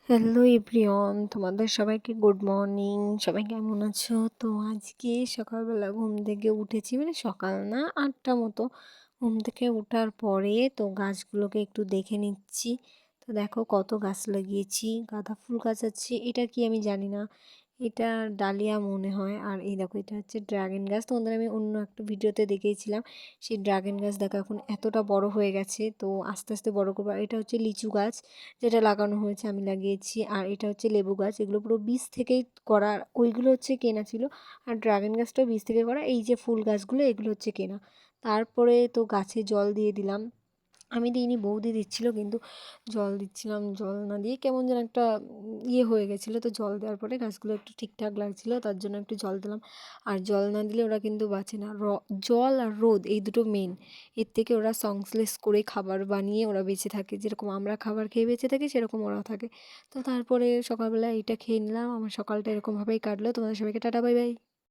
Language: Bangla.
হ্যালো এভরিওয়ান, তোমাদের সবাইকে গুড মর্নিং। সবাই কেমন আছো? তো আজকে সকালবেলা ঘুম থেকে উঠেছি, মানে সকাল না ৮টা মতো। ঘুম থেকে ওঠার পরে তো গাছগুলোকে একটু দেখে নিচ্ছি। তো দেখো কত গাছ লাগিয়েছি, গাঁদা ফুল গাছ আছে, এটা কি আমি জানি না, এটা ডালিয়া মনে হয়। আর এই দেখো এটা হচ্ছে ড্রাগন গাছ, তোমাদের আমি অন্য একটা ভিডিওতে দেখিয়েছিলাম। সেই ড্রাগন গাছ দেখো এখন এতটা বড় হয়ে গেছে, তো আস্তে আস্তে বড় করবো। আর এটা হচ্ছে লিচু গাছ, যেটা লাগানো হয়েছে, আমি লাগিয়েছি। আর এটা হচ্ছে লেবু গাছ, এগুলো পুরো বীজ থেকেই করা, আর ওইগুলো হচ্ছে কেনা ছিল। আর ড্রাগন গাছটাও বীজ থেকে করা। এই যে ফুল গাছগুলো এগুলো হচ্ছে কেনা। তারপরে তো গাছে জল দিয়ে দিলাম, আমি দিইনি, বৌদি দিচ্ছিল। কিন্তু জল দিচ্ছিলাম, জল না দিয়ে কেমন যেন একটা ইয়ে হয়ে গেছিলো। তো জল দেওয়ার পরে গাছগুলো একটু ঠিকঠাক লাগছিলো, তার জন্য একটু জল দিলাম। আর জল না দিলে ওরা কিন্তু বাঁচে না। জল আর রোদ এই দুটো মেন, এর থেকে ওরা সংশ্লেষ করে খাবার বানিয়ে ওরা বেঁচে থাকে। যেরকম আমরা খাবার খেয়ে বেঁচে থাকি, সেরকম ওরাও থাকে। তো তারপরে সকালবেলা এইটা খেয়ে নিলাম, আমার সকালটা এরকমভাবেই কাটলো। তোমাদের সবাইকে টাটা, বাই বাই।